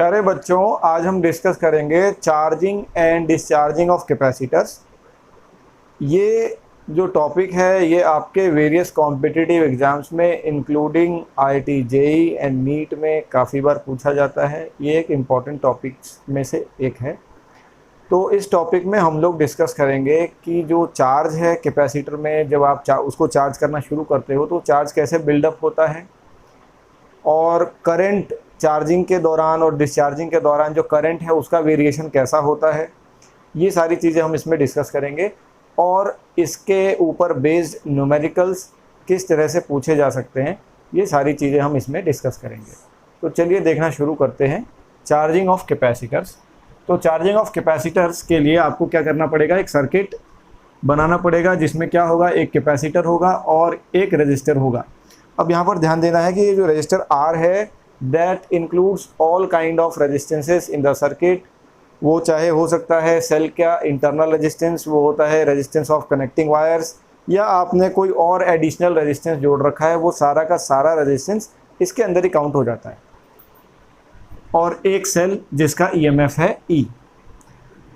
प्यारे बच्चों, आज हम डिस्कस करेंगे charging and discharging of capacitors. ये जो टॉपिक है ये आपके वेरियस कॉम्पिटिटिव एग्ज़ाम्स में including IIT JEE and NEET में काफ़ी बार पूछा जाता है। ये एक इम्पॉर्टेंट टॉपिक्स में से एक है। तो इस टॉपिक में हम लोग डिस्कस करेंगे कि जो चार्ज है कैपेसिटर में, जब आप उसको चार्ज करना शुरू करते हो तो चार्ज कैसे बिल्डअप होता है, और करंट चार्जिंग के दौरान और डिस्चार्जिंग के दौरान जो करंट है उसका वेरिएशन कैसा होता है। ये सारी चीज़ें हम इसमें डिस्कस करेंगे और इसके ऊपर बेस्ड न्यूमेरिकल्स किस तरह से पूछे जा सकते हैं, ये सारी चीज़ें हम इसमें डिस्कस करेंगे। तो चलिए देखना शुरू करते हैं चार्जिंग ऑफ कैपेसिटर्स। तो चार्जिंग ऑफ कैपेसिटर्स के लिए आपको क्या करना पड़ेगा, एक सर्किट बनाना पड़ेगा जिसमें क्या होगा, एक कैपेसिटर होगा और एक रजिस्टर होगा। अब यहाँ पर ध्यान देना है कि ये जो रजिस्टर R है that includes all kind of resistances in the circuit. वो चाहे हो सकता है सेल का इंटरनल रेजिस्टेंस, वो होता है रेजिस्टेंस ऑफ कनेक्टिंग वायर्स, या आपने कोई और एडिशनल रेजिस्टेंस जोड़ रखा है, वो सारा का सारा रेजिस्टेंस इसके अंदर ही काउंट हो जाता है। और एक सेल जिसका EMF है E।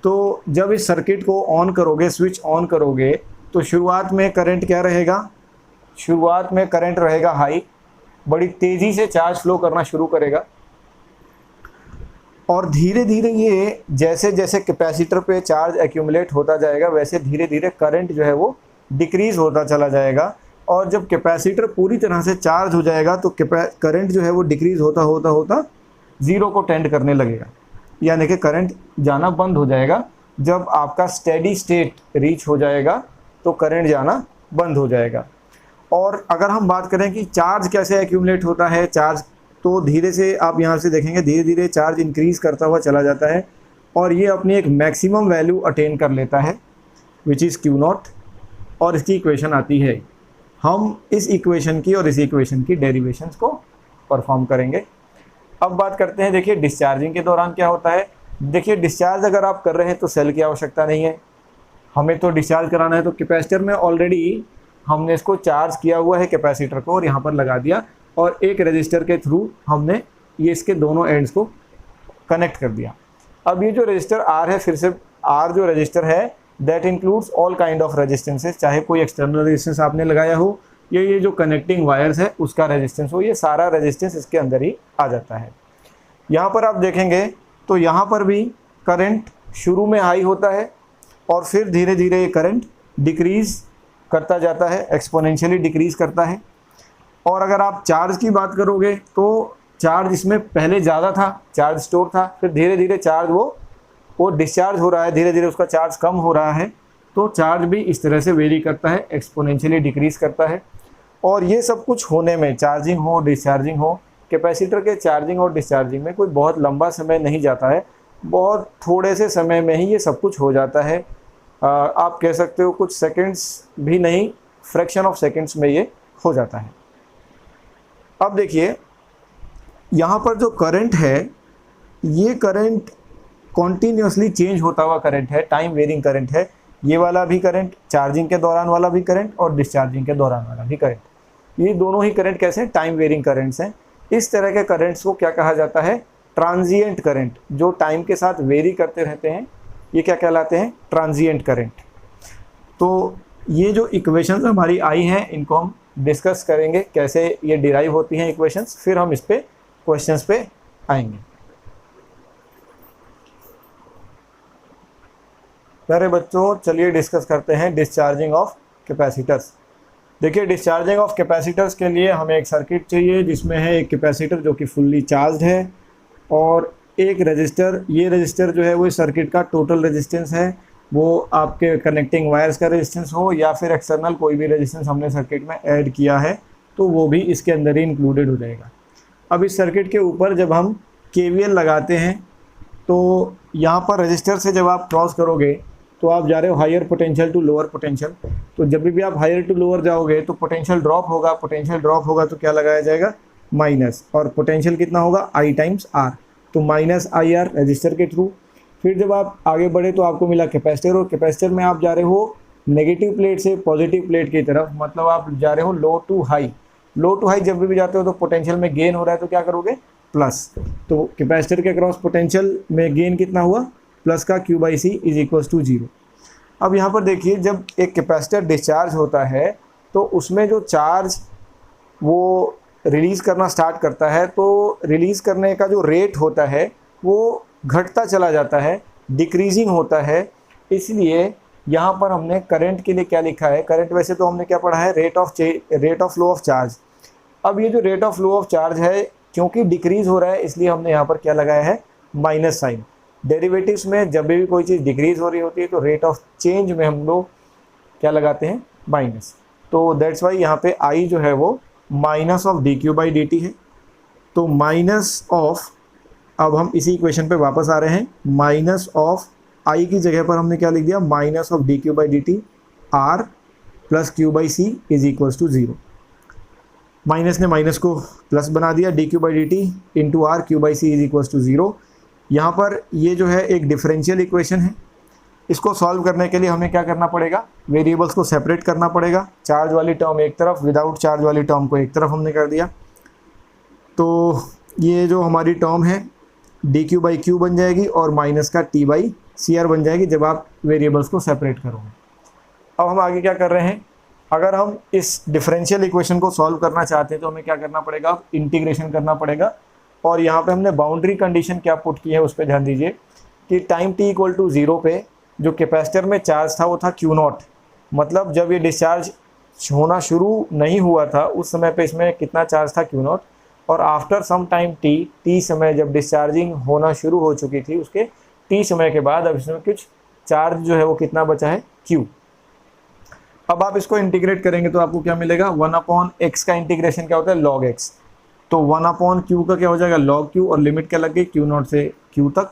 तो जब इस सर्किट को ऑन करोगे, स्विच ऑन करोगे, तो शुरुआत में करंट क्या रहेगा, शुरुआत में करंट रहेगा हाई, बड़ी तेज़ी से चार्ज फ्लो करना शुरू करेगा। और धीरे धीरे ये जैसे जैसे कैपेसिटर पे चार्ज एक्यूमुलेट होता जाएगा वैसे धीरे धीरे करंट जो है वो डिक्रीज़ होता चला जाएगा। और जब कैपेसिटर पूरी तरह से चार्ज हो जाएगा तो करंट जो है वो डिक्रीज़ होता होता होता ज़ीरो को टेंड करने लगेगा, यानी कि करंट जाना बंद हो जाएगा। जब आपका स्टेडी स्टेट रीच हो जाएगा तो करंट जाना बंद हो जाएगा। और अगर हम बात करें कि चार्ज कैसे एक्यूमुलेट होता है, चार्ज तो धीरे से आप यहाँ से देखेंगे धीरे धीरे चार्ज इंक्रीज़ करता हुआ चला जाता है और ये अपनी एक मैक्सिमम वैल्यू अटेन कर लेता है विच इज़ Q0। और इसकी इक्वेशन आती है, हम इस इक्वेशन की और इस इक्वेशन की डेरिवेशंस को परफॉर्म करेंगे। अब बात करते हैं, देखिए डिस्चार्जिंग के दौरान क्या होता है। देखिए डिस्चार्ज अगर आप कर रहे हैं तो सेल की आवश्यकता नहीं है, हमें तो डिस्चार्ज कराना है। तो कैपेसिटर में ऑलरेडी हमने इसको चार्ज किया हुआ है कैपेसिटर को और यहाँ पर लगा दिया, और एक रजिस्टर के थ्रू हमने ये इसके दोनों एंड्स को कनेक्ट कर दिया। अब ये जो रजिस्टर R है, फिर से R जो रजिस्टर है that includes all kind of resistances, चाहे कोई एक्सटर्नल रेजिस्टेंस आपने लगाया हो या ये जो कनेक्टिंग वायर्स है उसका रेजिस्टेंस हो, ये सारा रेजिस्टेंस इसके अंदर ही आ जाता है। यहाँ पर आप देखेंगे तो यहाँ पर भी करंट शुरू में हाई होता है और फिर धीरे धीरे ये करंट डिक्रीज़ करता जाता है, एक्सपोनेंशियली डिक्रीज़ करता है। और अगर आप चार्ज की बात करोगे तो चार्ज इसमें पहले ज़्यादा था, चार्ज स्टोर था, फिर धीरे धीरे चार्ज वो डिस्चार्ज हो रहा है, धीरे धीरे उसका चार्ज कम हो रहा है। तो चार्ज भी इस तरह से वेरी करता है, एक्सपोनेंशियली डिक्रीज़ करता है। और ये सब कुछ होने में, चार्जिंग हो डिस्चार्जिंग हो, कैपेसिटर के चार्जिंग और डिस्चार्जिंग में कोई बहुत लंबा समय नहीं जाता है, बहुत थोड़े से समय में ही ये सब कुछ हो जाता है। आप कह सकते हो कुछ सेकंड्स भी नहीं, फ्रैक्शन ऑफ सेकंड्स में ये हो जाता है। अब देखिए यहाँ पर जो करंट है ये करंट कॉन्टीन्यूसली चेंज होता हुआ करंट है, टाइम वेरिंग करंट है। ये वाला भी करंट, चार्जिंग के दौरान वाला भी करंट और डिस्चार्जिंग के दौरान वाला भी करंट, ये दोनों ही करंट कैसे हैं, टाइम वेरिंग करंट्स हैं। इस तरह के करंट्स को क्या कहा जाता है, ट्रांजिएंट करंट। जो टाइम के साथ वेरी करते रहते हैं ये क्या कहलाते हैं, ट्रांजिएंट करंट। तो ये जो इक्वेशंस हमारी आई हैं इनको हम डिस्कस करेंगे कैसे ये डिराइव होती हैं इक्वेशंस, फिर हम इस पे क्वेश्चंस पे आएंगे। प्यारे बच्चों, चलिए डिस्कस करते हैं डिस्चार्जिंग ऑफ कैपेसिटर्स। देखिए डिस्चार्जिंग ऑफ कैपेसिटर्स के लिए हमें एक सर्किट चाहिए जिसमें है एक कैपेसिटर जो कि फुल्ली चार्ज है और एक रजिस्टर। ये रजिस्टर जो है वो इस सर्किट का टोटल रेजिस्टेंस है, वो आपके कनेक्टिंग वायर्स का रेजिस्टेंस हो या फिर एक्सटर्नल कोई भी रेजिस्टेंस हमने सर्किट में ऐड किया है तो वो भी इसके अंदर ही इंक्लूडेड हो जाएगा। अब इस सर्किट के ऊपर जब हम KVL लगाते हैं तो यहाँ पर रजिस्टर से जब आप क्रॉस करोगे तो आप जा रहे हो higher potential to lower potential. तो जब भी आप हायर टू लोअर जाओगे तो पोटेंशियल ड्रॉप होगा, पोटेंशियल ड्रॉप होगा तो क्या लगाया जाएगा, माइनस, और पोटेंशियल कितना होगा, I टाइम्स R, तो माइनस IR रजिस्टर के थ्रू। फिर जब आप आगे बढ़े तो आपको मिला कैपेसिटर, और कैपेसिटर में आप जा रहे हो नेगेटिव प्लेट से पॉजिटिव प्लेट की तरफ, मतलब आप जा रहे हो low to high. Low to high जब भी जाते हो तो पोटेंशियल में गेन हो रहा है तो क्या करोगे, प्लस, तो कैपेसिटर के अक्रॉस पोटेंशियल में गेन कितना हुआ, प्लस का Q by C is equals to 0। अब यहाँ पर देखिए, जब एक कैपेसिटर डिस्चार्ज होता है तो उसमें जो चार्ज वो रिलीज़ करना स्टार्ट करता है, तो रिलीज़ करने का जो रेट होता है वो घटता चला जाता है, डिक्रीजिंग होता है। इसलिए यहाँ पर हमने करंट के लिए क्या लिखा है, करंट वैसे तो हमने क्या पढ़ा है, rate of flow of charge. अब ये जो rate of flow of charge है, क्योंकि डिक्रीज़ हो रहा है, इसलिए हमने यहाँ पर क्या लगाया है, माइनस साइन। डेरिवेटिव्स में जब भी कोई चीज़ डिक्रीज़ हो रही होती है तो रेट ऑफ चेंज में हम लोग क्या लगाते हैं, माइनस। तो दैट्स वाई यहाँ पे आई जो है वो minus of D Q by D T है। तो माइनस ऑफ, अब हम इसी इक्वेशन पे वापस आ रहे हैं, माइनस ऑफ आई की जगह पर हमने क्या लिख दिया, minus of D Q by D T R plus Q by C is equals to 0। Minus ने माइनस को प्लस बना दिया, D Q by D T into R Q by C is equals to 0। यहाँ पर ये जो है एक डिफरेंशियल इक्वेशन है, इसको सॉल्व करने के लिए हमें क्या करना पड़ेगा, वेरिएबल्स को सेपरेट करना पड़ेगा। चार्ज वाली टर्म एक तरफ, विदाउट चार्ज वाली टर्म को एक तरफ हमने कर दिया। तो ये जो हमारी टर्म है डी क्यू बाई क्यू बन जाएगी और माइनस का टी बाई सी आर बन जाएगी जब आप वेरिएबल्स को सेपरेट करोगे। अब हम आगे क्या कर रहे हैं, अगर हम इस डिफरेंशियल इक्वेशन को सॉल्व करना चाहते हैं तो हमें क्या करना पड़ेगा, इंटीग्रेशन करना पड़ेगा। और यहाँ पे हमने बाउंड्री कंडीशन क्या पुट की है उस पर ध्यान दीजिए कि टाइम t इक्वल टू 0 पे जो कैपेसिटर में चार्ज था वो था Q0। मतलब जब ये डिस्चार्ज होना शुरू नहीं हुआ था उस समय पे इसमें कितना चार्ज था, Q0। और आफ्टर सम टाइम t समय जब डिस्चार्जिंग होना शुरू हो चुकी थी, उसके t समय के बाद अब इसमें कुछ चार्ज जो है वो कितना बचा है, Q। अब आप इसको इंटीग्रेट करेंगे तो आपको क्या मिलेगा, 1/x का इंटीग्रेशन क्या होता है, log x। तो 1/q का क्या हो जाएगा, log q, और लिमिट क्या लग गई, Q0 से q तक।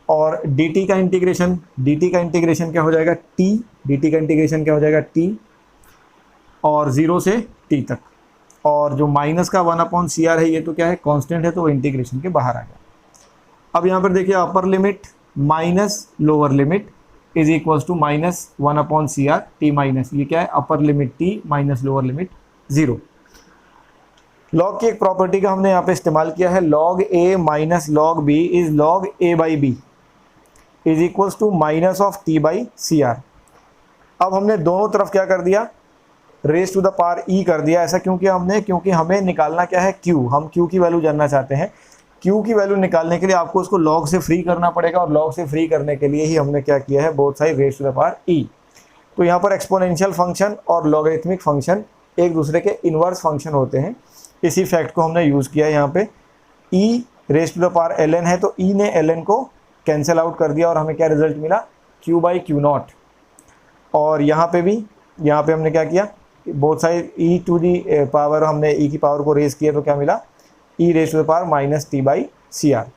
और dt का इंटीग्रेशन क्या हो जाएगा, t, dt का इंटीग्रेशन क्या हो जाएगा, t, और 0 से t तक। और जो माइनस का 1/cr है ये तो क्या है, कांस्टेंट है, तो इंटीग्रेशन के बाहर आ गया। अब यहाँ पर देखिए upper limit minus lower limit is equals to minus 1/cr t minus, ये क्या है, upper limit t minus lower limit 0। Log की एक प्रॉपर्टी का हमने यहाँ पे इस्तेमाल किया है, log a minus log b is log a by B is equals to minus of t by C R. अब हमने दोनों तरफ क्या कर दिया, raise to the power e कर दिया। ऐसा क्यों किया हमने, क्योंकि हमें निकालना क्या है, q, हम q की वैल्यू जानना चाहते हैं। q की वैल्यू निकालने के लिए आपको उसको log से फ्री करना पड़ेगा, और log से फ्री करने के लिए ही हमने क्या किया है, both side raise to the power e। तो यहाँ पर एक्सपोनेंशियल फंक्शन और लॉगरिथमिक फंक्शन एक दूसरे के इन्वर्स फंक्शन होते हैं। इसी फैक्ट को हमने यूज़ किया है यहाँ पे। e raise to the power ln है, तो e ने ln को कैंसिल आउट कर दिया और हमें क्या रिजल्ट मिला, q बाई Q0। और यहाँ पे भी, यहाँ पे हमने क्या किया, both side e to the power, हमने e की पावर को रेज किया तो क्या मिला, e raise to the power minus t by C R.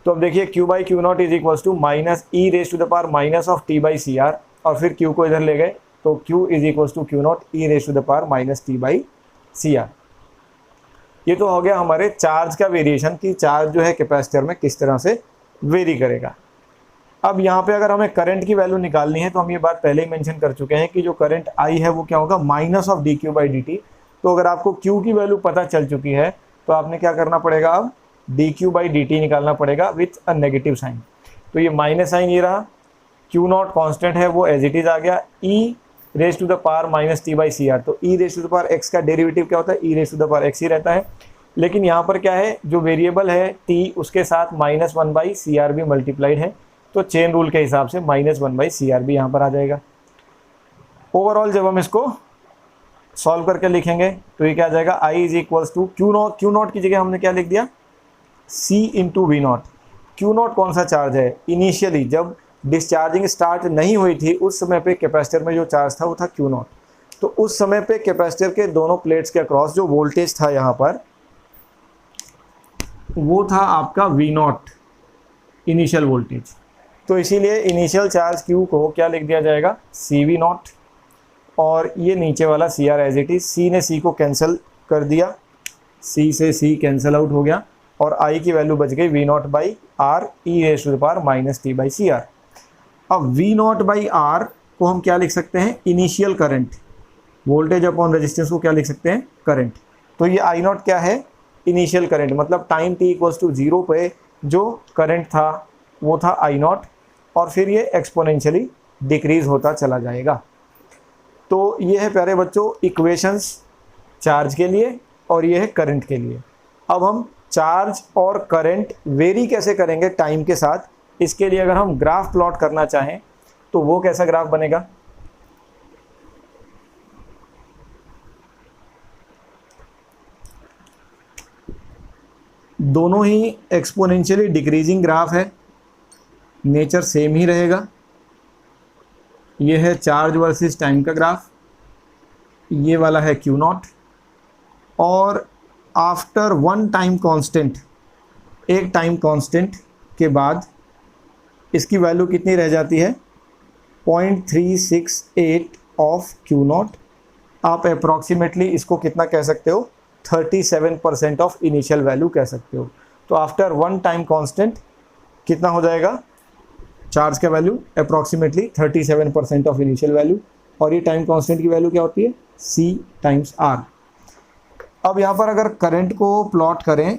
तो अब देखिए q by Q0 is equals to minus e raise to the power minus of t by C R, और फिर q को इधर ले गए तो q is equals to Q0 e raise to the power minus t by C R. ये तो हो गया हमारे चार्ज का वेरिएशन, कि चार्ज जो है कैपेसिटर में किस तरह से वेरी करेगा। अब यहाँ पे अगर हमें करंट की वैल्यू निकालनी है तो हम ये बात पहले ही मेंशन कर चुके हैं कि जो करंट आई है वो क्या होगा, minus of D Q by D T. तो अगर आपको क्यू की वैल्यू पता चल चुकी है तो आपने क्या करना पड़ेगा, अब D Q by D T निकालना पड़ेगा विथ अ नेगेटिव साइन। तो ये माइनस साइन ये रहा, Q0 कॉन्स्टेंट है वो एज इट इज आ गया, e raise to the power minus T by C R. तो e raise to the power x का डेरिवेटिव क्या होता है, e raise to the power x ही रहता है। लेकिन यहाँ पर क्या है, जो वेरिएबल है t, उसके साथ माइनस 1 बाई सी आर भी मल्टीप्लाइड है, तो चेन रूल के हिसाब से माइनस 1 बाई सी आर भी यहाँ पर आ जाएगा। ओवरऑल जब हम इसको सॉल्व करके लिखेंगे तो ये क्या आ जाएगा, i is equals to Q0 की जगह हमने क्या लिख दिया, c into we not. Q0 कौन सा चार्ज है, इनिशियली जब डिस्चार्जिंग स्टार्ट नहीं हुई थी उस समय पे कैपेसिटर में जो चार्ज था वो था Q0। तो उस समय पे कैपेसिटर के दोनों प्लेट्स के अक्रॉस जो वोल्टेज था यहाँ पर वो था आपका V0 इनिशियल वोल्टेज। तो इसीलिए इनिशियल चार्ज Q को क्या लिख दिया जाएगा, CV0, और ये नीचे वाला CR as it is. C ने C को कैंसिल कर दिया, C से C कैंसिल आउट हो गया, और I की वैल्यू बच गई V0 by R e raise to the power minus T by C R. अब V0 बाई R को हम क्या लिख सकते हैं, initial current, voltage upon resistance को क्या लिख सकते हैं, करंट। तो ये I0 क्या है, इनिशियल करंट, मतलब टाइम t इक्वल्स टू 0 पे जो करंट था वो था I नॉट, और फिर ये एक्सपोनेंशियली डिक्रीज होता चला जाएगा। तो ये है प्यारे बच्चों इक्वेशंस चार्ज के लिए और ये है करंट के लिए। अब हम चार्ज और करंट वेरी कैसे करेंगे टाइम के साथ, इसके लिए अगर हम ग्राफ प्लॉट करना चाहें तो वो कैसा ग्राफ बनेगा। दोनों ही एक्सपोनेंशियली डिक्रीजिंग ग्राफ है, नेचर सेम ही रहेगा। ये है चार्ज वर्सेस टाइम का ग्राफ, ये वाला है Q नॉट, और आफ्टर वन टाइम कांस्टेंट, एक टाइम कांस्टेंट के बाद इसकी वैल्यू कितनी रह जाती है 0.368 ऑफ Q नॉट। आप अप्रॉक्सीमेटली इसको कितना कह सकते हो 37% ऑफ इनिशियल वैल्यू कह सकते हो। तो आफ्टर वन टाइम कांस्टेंट कितना हो जाएगा चार्ज का value approximately 37% of initial value, और ये टाइम कांस्टेंट की वैल्यू क्या होती है C टाइम्स R। अब यहाँ पर अगर करंट को प्लॉट करें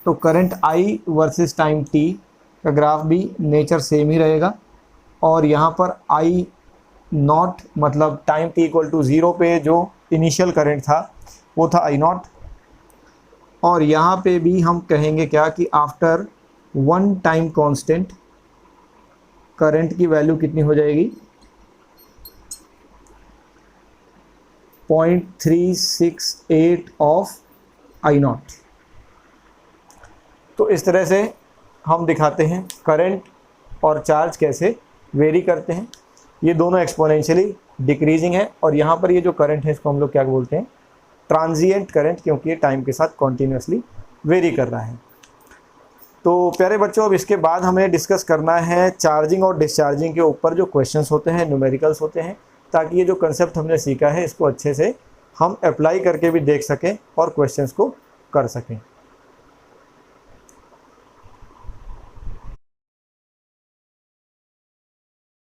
तो current I versus time t का ग्राफ भी नेचर सेम ही रहेगा, और यहाँ पर I नॉट मतलब टाइम t इक्वल टू 0 पे जो इनिशियल करंट था वो था I नॉट, और यहाँ पे भी हम कहेंगे क्या कि after one time constant current की वैल्यू कितनी हो जाएगी 0.368 ऑफ I नॉट। तो इस तरह से हम दिखाते हैं करंट और चार्ज कैसे वेरी करते हैं। ये दोनों एक्सपोनेंशियली डिक्रीजिंग है, और यहाँ पर ये जो करंट है इसको हम लोग क्या बोलते हैं ट्रांजिएंट करंट, क्योंकि ये टाइम के साथ कॉन्टीन्यूसली वेरी कर रहा है। तो प्यारे बच्चों अब इसके बाद हमें डिस्कस करना है चार्जिंग और डिस्चार्जिंग के ऊपर जो क्वेश्चंस होते हैं, न्यूमेरिकल्स होते हैं, ताकि ये जो कंसेप्ट हमने सीखा है इसको अच्छे से हम अप्लाई करके भी देख सकें और क्वेश्चंस को कर सकें।